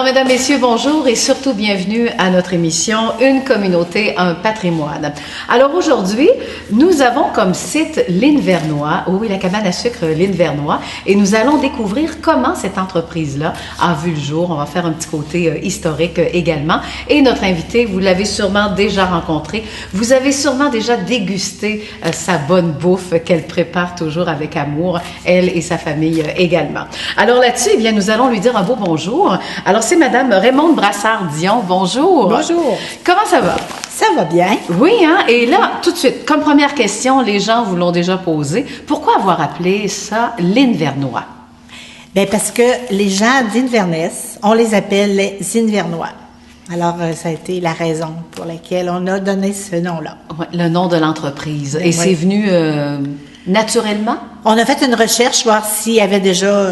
mesdames, messieurs, bonjour et surtout bienvenue à notre émission Une communauté, un patrimoine. Alors aujourd'hui, nous avons comme site l'Île Vernois, oui, la cabane à sucre l'Île Vernois, et nous allons découvrir comment cette entreprise-là a vu le jour. On va faire un petit côté historique également. Et notre invité, vous l'avez sûrement déjà rencontré, vous avez sûrement déjà dégusté sa bonne bouffe qu'elle prépare toujours avec amour, elle et sa famille également. Alors là-dessus, eh bien, nous allons lui dire un beau bonjour. Alors, c'est Madame Raymonde Brassard-Dion. Bonjour. Bonjour. Comment ça va? Ça va bien. Oui, hein? Et là, tout de suite, comme première question, les gens vous l'ont déjà posée. Pourquoi avoir appelé ça l'Île Vernois? Bien, parce que les gens d'Inverness, on les appelle les Invernois. Alors, ça a été la raison pour laquelle on a donné ce nom-là. Ouais, le nom de l'entreprise. Et oui. c'est venu naturellement? On a fait une recherche, voir s'il y avait déjà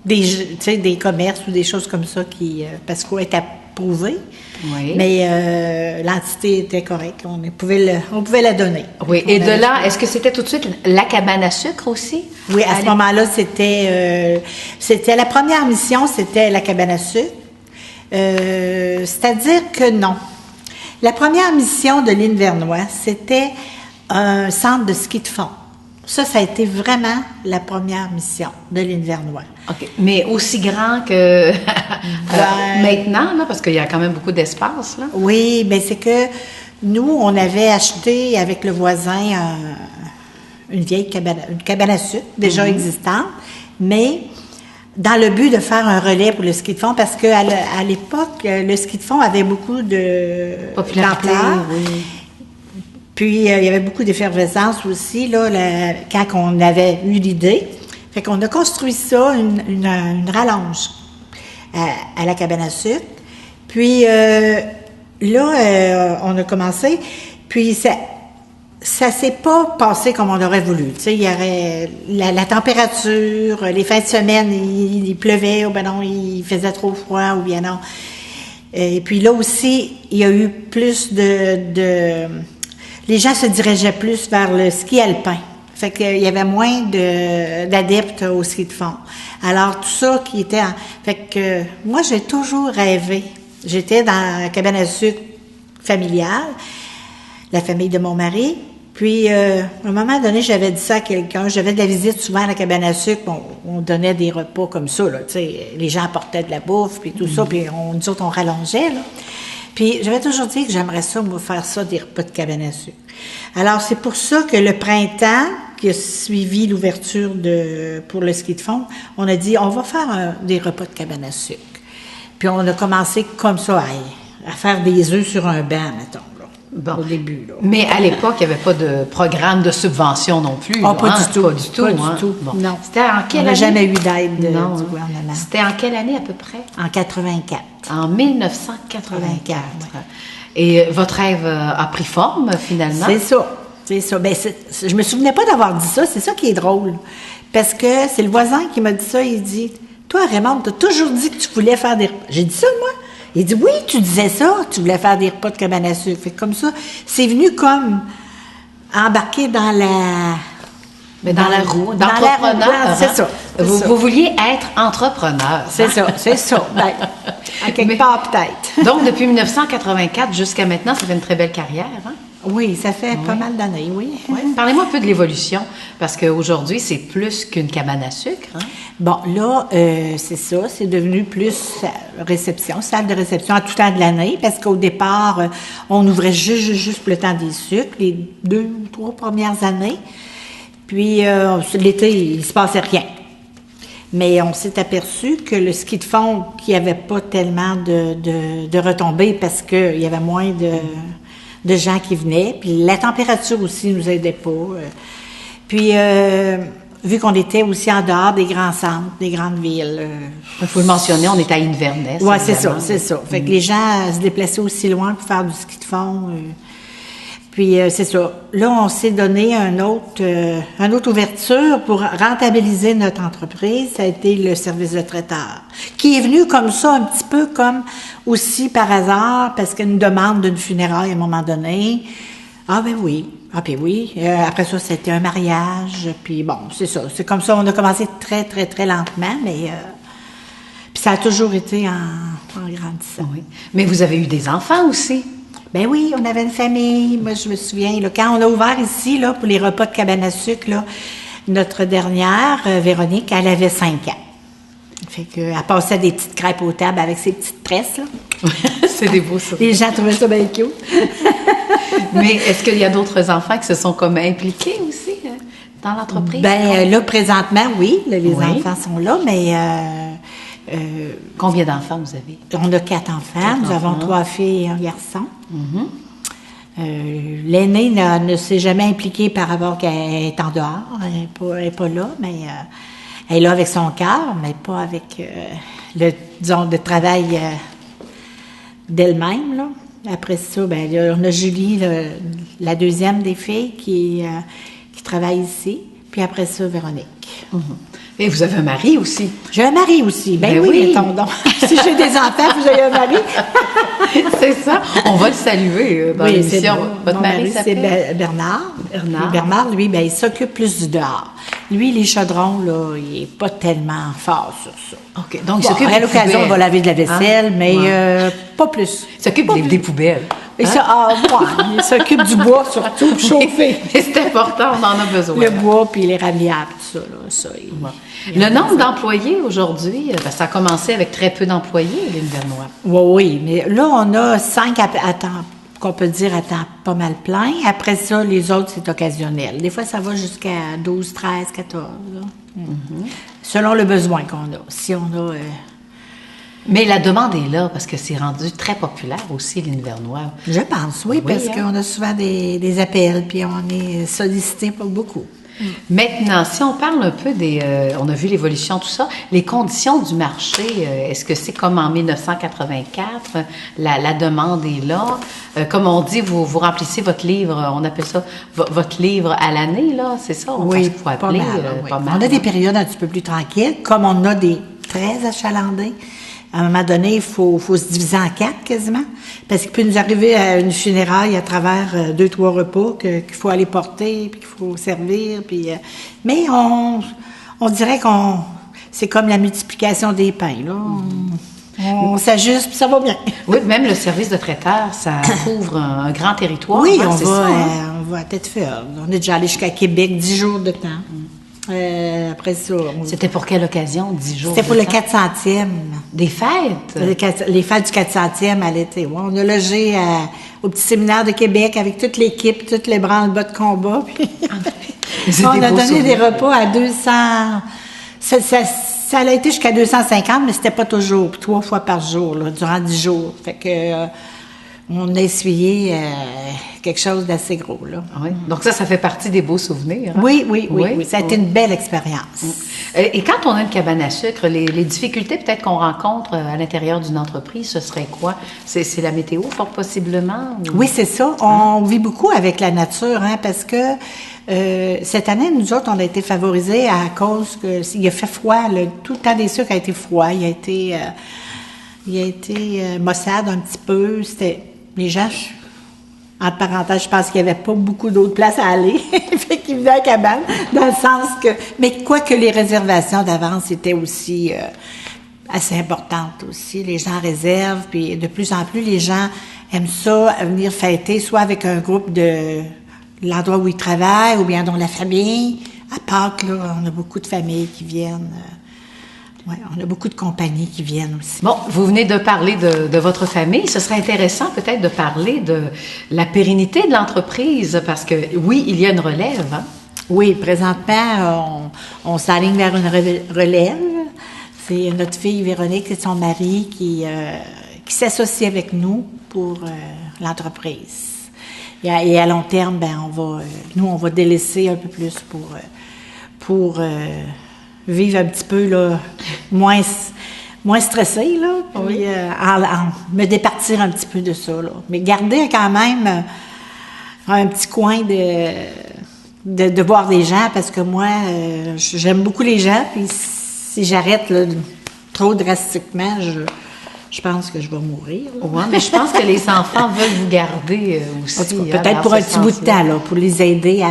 des commerces ou des choses comme ça qui, parce qu'on est approuvé. Oui. Mais l'entité était correcte. On pouvait la donner. Oui. Et de là, est-ce que c'était tout de suite la cabane à sucre aussi? Oui, à ce moment-là, c'était la première mission, c'était la cabane à sucre. C'est-à-dire que non. La première mission de l'Île Vernois, c'était un centre de ski de fond. Ça a été vraiment la première mission de l'Île Vernois. OK. Mais aussi grand que maintenant, là, parce qu'il y a quand même beaucoup d'espace, là. Oui, bien c'est que nous, on avait acheté avec le voisin une vieille cabane à sucre, déjà existante, mais dans le but de faire un relais pour le ski de fond, parce qu'à l'époque, le ski de fond avait beaucoup de popularité, oui. Puis, il y avait beaucoup d'effervescence aussi, là, quand on avait eu l'idée. Fait qu'on a construit ça, une rallonge à la cabane à sucre. Puis, là, on a commencé. Puis, ça s'est pas passé comme on aurait voulu. Tu sais, il y aurait la température, les fins de semaine, il pleuvait, ou ben non, il faisait trop froid, ou bien non. Et puis là aussi, il y a eu plus les gens se dirigeaient plus vers le ski alpin. Fait qu'il y avait moins d'adeptes au ski de fond. Alors, tout ça qui était... Fait que moi, j'ai toujours rêvé. J'étais dans la cabane à sucre familiale, la famille de mon mari. Puis, à un moment donné, j'avais dit ça à quelqu'un. J'avais de la visite souvent à la cabane à sucre. On donnait des repas comme ça, là. Tu sais, les gens apportaient de la bouffe, puis tout ça. Puis, nous autres, on rallongeait, là. Puis, j'avais toujours dit que j'aimerais ça, moi, faire ça, des repas de cabane à sucre. Alors, c'est pour ça que le printemps, qui a suivi l'ouverture pour le ski de fond, on a dit, on va faire des repas de cabane à sucre. Puis, on a commencé comme ça à faire des œufs sur un banc, mettons, là, bon. Au début, là. Mais à l'époque, il n'y avait pas de programme de subvention non plus. Ah, pas du tout. Pas du tout. Pas hein? du tout. Bon. Non. C'était en quelle année? On n'a jamais eu d'aide du gouvernement. C'était en quelle année à peu près? En 84. En 1984. Ouais. Et votre rêve a pris forme, finalement? C'est ça. C'est ça. Ben, je me souvenais pas d'avoir dit ça. C'est ça qui est drôle. Parce que c'est le voisin qui m'a dit ça. Il dit, toi, Raymond, tu as toujours dit que tu voulais faire des repas. J'ai dit ça, moi. Il dit, oui, tu disais ça. Tu voulais faire des repas de cabane à sucre. Fait que comme ça, c'est venu comme embarquer dans la... Mais dans la roue, d'entrepreneur. C'est ça. Vous vouliez être entrepreneur. C'est ça, c'est ça. Ben, à quelque part, peut-être. Donc, depuis 1984 jusqu'à maintenant, ça fait une très belle carrière, hein? Oui, ça fait pas mal d'années, oui. Ouais. Parlez-moi un peu de l'évolution, parce qu'aujourd'hui, c'est plus qu'une cabane à sucre. Hein? Bon, là, c'est ça, c'est devenu plus réception, salle de réception à tout temps de l'année, parce qu'au départ, on ouvrait juste pour le temps des sucres, les 2 ou 3 premières années. Puis, l'été, il se passait rien. Mais on s'est aperçu que le ski de fond, qu'il n'y avait pas tellement de retombées, parce qu'il y avait moins de gens qui venaient. Puis la température aussi ne nous aidait pas. Puis, vu qu'on était aussi en dehors des grands centres, des grandes villes. Il faut le mentionner, on est à Inverness. Oui, c'est ça. Fait que les gens se déplaçaient aussi loin pour faire du ski de fond. Puis, c'est ça. Là, on s'est donné une autre ouverture pour rentabiliser notre entreprise. Ça a été le service de traiteur, qui est venu comme ça, un petit peu comme aussi par hasard, parce qu'il y a une demande d'une funéraille à un moment donné. Ah, ben oui. Ah, puis oui. Après ça, c'était un mariage. Puis bon, c'est ça. C'est comme ça. On a commencé très, très, très lentement, mais... Puis ça a toujours été en grandissant. Oui. Mais vous avez eu des enfants aussi. Ben oui, on avait une famille. Moi, je me souviens, là, quand on a ouvert ici, là, pour les repas de cabane à sucre, là, notre dernière, Véronique, elle avait 5 ans. Fait qu'elle passait des petites crêpes aux tables avec ses petites tresses, là. C'est des beaux souvenirs. Les gens trouvaient ça bien cute. Mais est-ce qu'il y a d'autres enfants qui se sont comme impliqués aussi dans l'entreprise? Ben là, présentement, oui, là, les enfants sont là, mais... Combien d'enfants vous avez? On a 4 enfants. Nous avons 3 filles et un garçon. L'aînée ne s'est jamais impliquée par rapport qu'elle est en dehors. Elle n'est pas là, mais elle est là avec son cœur, mais pas avec le travail d'elle-même, là. Après ça, ben, là, on a Julie, la deuxième des filles, qui travaille ici. Puis après ça, Véronique. Et vous avez un mari aussi. J'ai un mari aussi. Ben oui, oui. mettons donc. Si j'ai des enfants, puis j'ai un mari. C'est ça. On va le saluer dans l'émission. Votre mari s'appelle? C'est Bernard. Bernard. Et Bernard, lui, ben, il s'occupe plus du dehors. Lui, les chaudrons, là, il n'est pas tellement fort sur ça. OK. Donc, il Bon, s'occupe à des l'occasion, poubelles. on va laver de la vaisselle, mais pas plus. Il s'occupe des poubelles. Et ça, il s'occupe du bois surtout, pour chauffer. Mais c'est important, on en a besoin. Le bois, puis les ramiables, tout ça, là. Ça, Le nombre d'employés aujourd'hui, ça a commencé avec très peu d'employés, Lynne Vernois. Oui, mais là, on a 5 à temps, qu'on peut dire à temps pas mal plein. Après ça, les autres, c'est occasionnel. Des fois, ça va jusqu'à 12, 13, 14, là. Selon le besoin qu'on a. Si on a... Mais la demande est là parce que c'est rendu très populaire aussi, Lynne Vernois. Je pense, oui, parce qu'on a souvent des appels, puis on est sollicité pour beaucoup. Maintenant, si on parle un peu on a vu l'évolution, tout ça, les conditions du marché, est-ce que c'est comme en 1984, la demande est là? Comme on dit, vous remplissez votre livre, on appelle ça votre livre à l'année, là, c'est ça? Oui, faut appeler, oui. pas mal. On a des périodes un petit peu plus tranquilles, comme on a des très achalandés. À un moment donné, il faut se diviser en 4 quasiment, parce qu'il peut nous arriver à une funéraille à travers 2, 3 repas qu'il faut aller porter, puis qu'il faut servir, puis... mais on dirait c'est comme la multiplication des pains, là. On s'ajuste, puis ça va bien. Oui, même le service de traiteur, ça couvre un grand territoire. Oui, hein, on va à tête ferme. On est déjà allé jusqu'à Québec 10 jours de temps. Après ça... C'était pour quelle occasion, 10 jours? C'était pour le temps? 400e. Des fêtes? Les fêtes du 400e à l'été. Ouais, on a logé au petit séminaire de Québec avec toute l'équipe, toutes les branle-bas de combat. Puis on a donné des repas à 200... Ça a été jusqu'à 250, mais c'était pas toujours. 3 fois par jour, là, durant 10 jours. Fait que... on a essuyé quelque chose d'assez gros, là. Oui. Donc ça fait partie des beaux souvenirs. Hein? Oui. Ça a été une belle expérience. Et quand on a une cabane à sucre, les difficultés peut-être qu'on rencontre à l'intérieur d'une entreprise, ce serait quoi? C'est la météo, fort possiblement? Ou... Oui, c'est ça. On vit beaucoup avec la nature, hein, parce que cette année, nous autres, on a été favorisés à cause qu'il a fait froid. Tout le temps des sucres a été froid. Il a été maussade un petit peu. Les gens, entre parenthèses, je pense qu'il n'y avait pas beaucoup d'autres places à aller. Fait qu'ils venaient à la cabane, dans le sens que... Mais quoique les réservations d'avance étaient aussi assez importantes aussi. Les gens réservent, puis de plus en plus, les gens aiment ça, venir fêter, soit avec un groupe de l'endroit où ils travaillent, ou bien dans la famille. À Pâques, là, on a beaucoup de familles qui viennent... Oui, on a beaucoup de compagnies qui viennent aussi. Bon, vous venez de parler de votre famille. Ce serait intéressant peut-être de parler de la pérennité de l'entreprise parce que, oui, il y a une relève. Hein? Oui, présentement, on s'aligne vers une relève. C'est notre fille Véronique et son mari qui s'associent avec nous pour l'entreprise. Et à long terme, on va délaisser un peu plus pour vivre un petit peu là, moins stressé, là, puis me départir un petit peu de ça, là. Mais garder quand même un petit coin de voir des gens, parce que moi, j'aime beaucoup les gens, puis si j'arrête là, trop drastiquement, je pense que je vais mourir. Oui, mais je pense que les enfants veulent vous garder aussi. Peut-être pour un petit bout de temps, là, pour les aider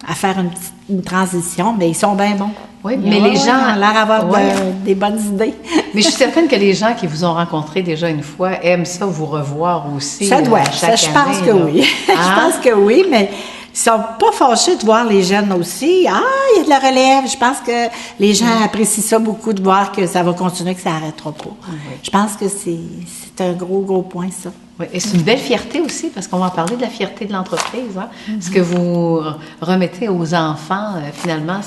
à faire une transition, mais ils sont bien bons. Oui, mais les gens... Ils ont l'air d'avoir Ouais. des bonnes idées. Mais je suis certaine que les gens qui vous ont rencontré déjà une fois aiment ça vous revoir aussi. Ça doit. Chaque Je pense année, que là. oui. Ah. Je pense que oui, mais ils sont pas fâchés de voir les jeunes aussi. Ah, il y a de la relève. Je pense que les gens apprécient ça beaucoup de voir que ça va continuer, que ça n'arrêtera pas. Je pense que c'est un gros point, ça. Oui, et c'est une belle fierté aussi, parce qu'on va parler de la fierté de l'entreprise. Hein? Ce que vous remettez aux enfants, finalement,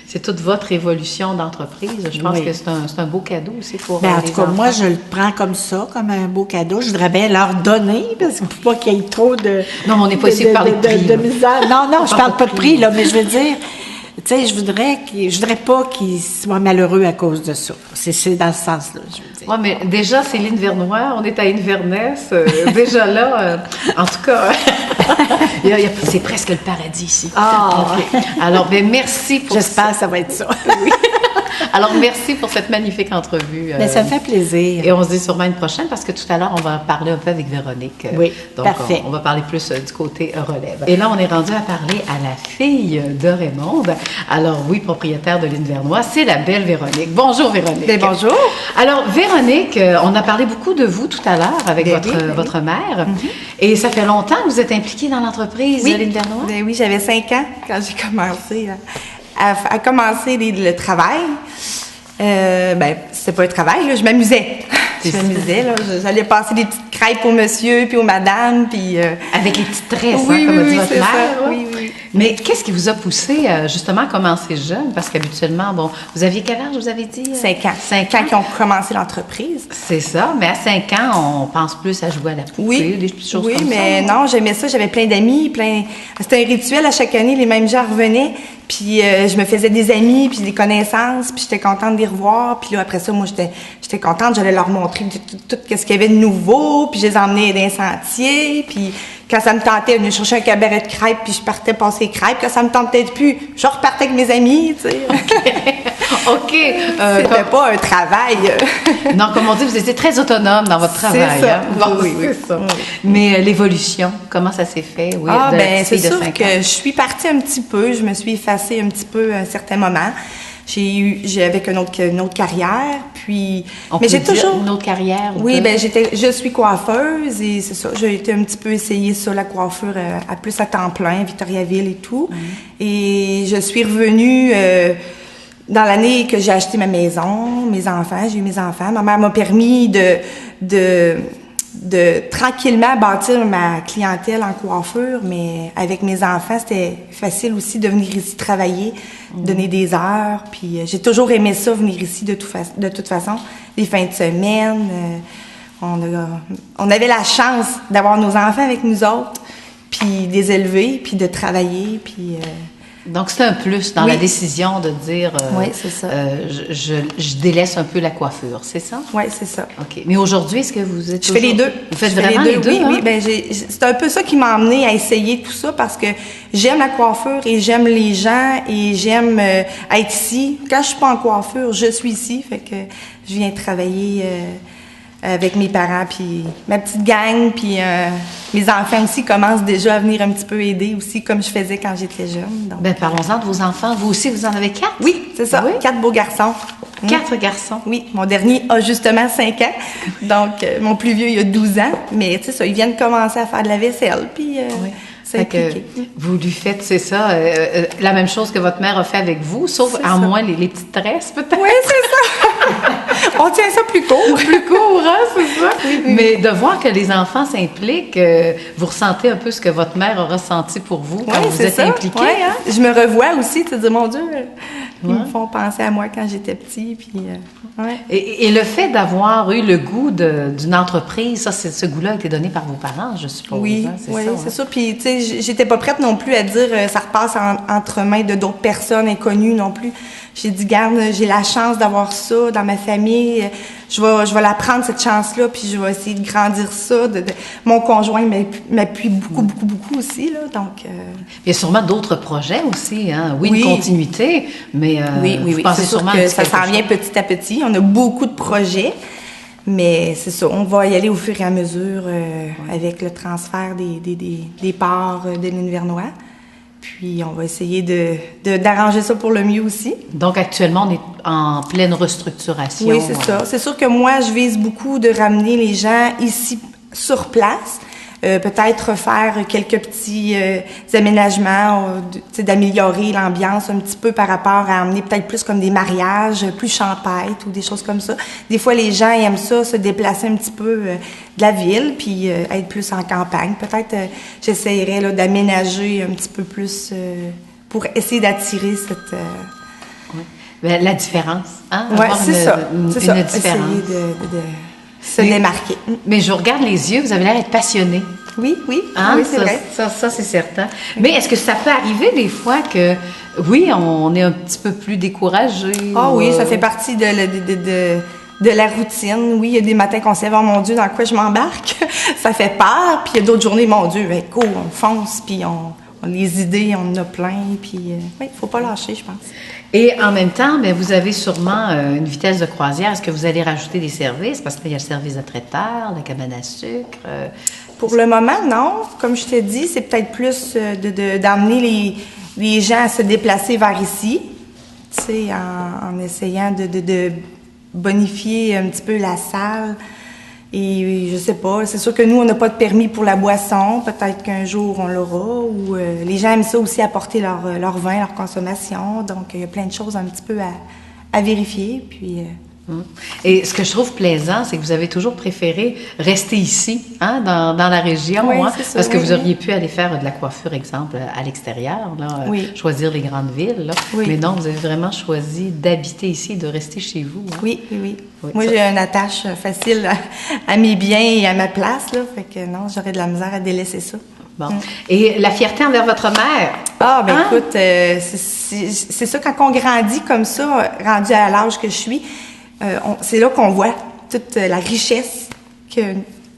c'est toute votre évolution d'entreprise. Je pense Oui. que c'est un beau cadeau aussi pour Ben, en les tout cas, enfants. moi, je le prends comme ça, comme un beau cadeau. Je voudrais bien leur donner, parce qu'il ne faut pas qu'il y ait trop de... Non, mais on n'est pas ici de parler de prix, de là. misère. Non, je parle pas de prix, là, mais je veux dire... Tu sais, je voudrais pas qu'ils soient malheureux à cause de ça. C'est dans ce sens-là, je veux dire. Oui, mais déjà, Céline Vernois, on est à Inverness. Déjà là, en tout cas, c'est presque le paradis ici. Ah! OK. Alors, ben merci pour J'espère que ça va être ça. Alors, merci pour cette magnifique entrevue. Mais ça me fait plaisir. Et on se dit sûrement une prochaine parce que tout à l'heure, on va parler un peu avec Véronique. Oui, donc, parfait. On va parler plus du côté relève. Et là, on est rendu à parler à la fille de Raymond. Alors, oui, propriétaire de l'île Vernois, c'est la belle Véronique. Bonjour, Véronique. Bien, bonjour. Alors, Véronique, on a parlé beaucoup de vous tout à l'heure avec Ben oui, ben oui. votre mère. Et ça fait longtemps que vous êtes impliquée dans l'entreprise de l'île Vernois? Ben oui, j'avais 5 ans quand j'ai commencé à commencer le travail. Ben, c'était pas un travail, là, je m'amusais. Je m'amusais, là. J'allais passer des petites crêpes au monsieur puis aux madames, puis... Avec les petites tresses, Oui, comme a dit oui, votre c'est mère. ça. là. Oui, oui. Mais qu'est-ce qui vous a poussé justement à commencer jeune? Parce qu'habituellement, bon, vous aviez quel âge, vous avez dit? 5 ans. 5 ans. Quand ils ont commencé l'entreprise. C'est ça, mais à 5 ans, on pense plus à jouer à la poupée, Oui, des petites choses oui, comme mais ça. non, j'aimais ça. J'avais plein d'amis, C'était un rituel à chaque année. Les mêmes gens revenaient, puis je me faisais des amis, puis des connaissances, puis j'étais contente de les revoir. Puis là, après ça, moi, j'étais contente. J'allais leur montrer tout ce qu'il y avait de nouveau, puis je les emmenais dans les sentiers, puis quand ça me tentait, je venais chercher un cabaret de crêpes, puis je partais passer les crêpes. Quand ça me tentait plus, je repartais avec mes amis, tu sais. OK. C'était pas un travail. Non, comme on dit, vous étiez très autonome dans votre travail. C'est ça. Hein? Bon, Oui, oui. c'est ça. Oui. Mais l'évolution, comment ça s'est fait? Oui, Ah, de la ben petite c'est fille de sûr 5 que ans. je suis partie un petit peu. Je me suis effacée un petit peu à un certain moment. J'ai avec une autre carrière, puis... On mais peut j'ai dire toujours... une autre carrière? Oui, de- ben je suis coiffeuse et c'est ça. J'ai été un petit peu essayer ça, la coiffure à plus à temps plein, Victoriaville et tout. Et je suis revenue dans l'année que j'ai acheté ma maison, mes enfants, j'ai eu mes enfants. Ma mère m'a permis de tranquillement bâtir ma clientèle en coiffure, mais avec mes enfants, c'était facile aussi de venir ici travailler, donner des heures. Puis j'ai toujours aimé ça, venir ici de toute façon. Les fins de semaine, on avait la chance d'avoir nos enfants avec nous autres, puis de les élever, puis de travailler, puis... Donc, c'est un plus dans Oui. la décision de dire Oui, c'est ça. Je délaisse un peu la coiffure, c'est ça? Oui, c'est ça. OK. Mais aujourd'hui, est-ce que vous êtes Je fais les deux. Vous faites Je fais vraiment les deux? Oui, hein? oui. Ben, c'est un peu ça qui m'a amené à essayer tout ça parce que j'aime la coiffure et j'aime les gens et j'aime être ici. Quand je suis pas en coiffure, je suis ici. Fait que je viens travailler avec mes parents puis ma petite gang puis mes enfants aussi commencent déjà à venir un petit peu aider aussi comme je faisais quand j'étais jeune. Donc, Ben, parlons-en de vos enfants. Vous aussi, vous en avez 4? oui, c'est ça. Oui? 4 beaux garçons. 4 garçons. Oui, mon dernier a justement 5 ans. Donc, mon plus vieux, il a 12 ans. Mais, tu sais ça, ils viennent commencer à faire de la vaisselle, puis Fait que vous lui faites, c'est ça, la même chose que votre mère a fait avec vous, sauf C'est à ça. moins les petites tresses, peut-être. Oui, c'est ça. On tient ça plus court. Plus court, hein, c'est ça? Mais de voir que les enfants s'impliquent, vous ressentez un peu ce que votre mère a ressenti pour vous quand Oui, vous c'est êtes ça. impliqués. Ouais, hein? Je me revois aussi, tu te dis, mon Dieu, ils Ouais. me font penser à moi quand j'étais petit, puis ouais. Et le fait d'avoir eu le goût d'une entreprise, ça, ce goût-là a été donné par vos parents, je suppose. Oui, hein, oui, ça, c'est hein? ça. Puis, tu sais, j'étais pas prête non plus à dire ça repasse entre mains de d'autres personnes inconnues non plus. J'ai dit, garde, j'ai la chance d'avoir ça dans ma famille. Je vais la prendre, cette chance-là, puis je vais essayer de grandir ça. Mon conjoint m'appuie beaucoup aussi, là. Donc, Il y a sûrement d'autres projets aussi, hein? Oui, Oui. une continuité, mais vous pensez C'est sûr sûrement que à ça quelque s'en chose. vient petit à petit. On a beaucoup de projets, mais c'est ça. On va y aller au fur et à mesure avec le transfert des parts de l'île Vernois. Puis on va essayer d'arranger ça pour le mieux aussi. Donc, actuellement, on est en pleine restructuration. Oui, c'est ça. C'est sûr que moi, je vise beaucoup de ramener les gens ici sur place. Peut-être faire quelques petits aménagements, d'améliorer l'ambiance un petit peu par rapport à amener peut-être plus comme des mariages plus champêtres ou des choses comme ça. Des fois, les gens aiment ça, se déplacer un petit peu de la ville, puis être plus en campagne. Peut-être j'essaierais là, d'aménager un petit peu plus pour essayer d'attirer cette... Oui. Ben, la différence, hein? Oui, c'est ça. Une différence. Essayer de se démarquer. Mais je vous regarde les yeux, vous avez l'air d'être passionné. Oui, Hein? oui, c'est vrai. Ça, c'est certain. Mais est-ce que ça peut arriver des fois que, oui, on est un petit peu plus découragé? Ah oui, ça fait partie de la routine. Oui, il y a des matins qu'on se lève, oh mon Dieu, dans quoi je m'embarque? Ça fait peur. Puis il y a d'autres journées, mon Dieu, ben, go, on fonce, puis on les idées, on en a plein. Puis oui, il faut pas lâcher, je pense. Et en même temps, bien, vous avez sûrement une vitesse de croisière. Est-ce que vous allez rajouter des services? Parce qu'il y a le service de traiteur, la cabane à sucre. Pour le moment, non. Comme je t'ai dit, c'est peut-être plus d'emmener les gens à se déplacer vers ici, tu sais, en essayant de bonifier un petit peu la salle. Et je sais pas, c'est sûr que nous, on n'a pas de permis pour la boisson. Peut-être qu'un jour, on l'aura. Ou les gens aiment ça aussi, apporter leur vin, leur consommation. Donc, il y a plein de choses un petit peu à vérifier. Puis... Et ce que je trouve plaisant, c'est que vous avez toujours préféré rester ici, hein, dans la région, oui, hein, c'est ça, parce que oui, vous auriez pu aller faire de la coiffure, exemple, à l'extérieur, là, choisir les grandes villes. Là. Oui. Mais non, vous avez vraiment choisi d'habiter ici et de rester chez vous. Hein. Oui. Moi, j'ai une attache facile à mes biens et à ma place, là. Fait que non, j'aurais de la misère à délaisser ça. Bon. Et la fierté envers votre mère? Ah, ben hein? écoute, c'est ça, quand on grandit comme ça, rendu à l'âge que je suis, c'est là qu'on voit toute la richesse que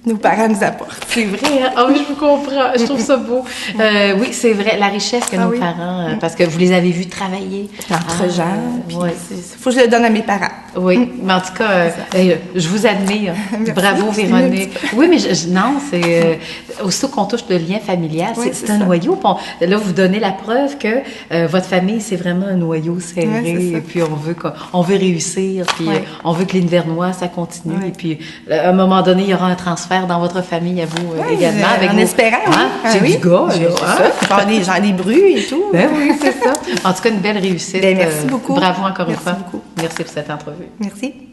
nos parents nous apportent. C'est vrai, hein? Ah oui, je vous comprends. Je trouve ça beau. Oui, c'est vrai, la richesse que nos parents, parce que vous les avez vus travailler. Entre gens. Ouais. Faut que je le donne à mes parents. Oui, mais en tout cas, je vous admire. Bravo, Véronique. Oui, mais non, c'est aussitôt qu'on touche le lien familial, c'est un noyau. Là, vous donnez la preuve que votre famille, c'est vraiment un noyau serré. Et puis on veut réussir, puis on veut que l'Invernois, ça continue. Et puis, à un moment donné, il y aura un transfert dans votre famille à vous également. En espérant. C'est du gars, Genre des gens, des bruits et tout. Ben oui, c'est ça. En tout cas, une belle réussite. Ben, merci beaucoup. Bravo encore une merci fois. Beaucoup. Merci pour cette entrevue. Merci.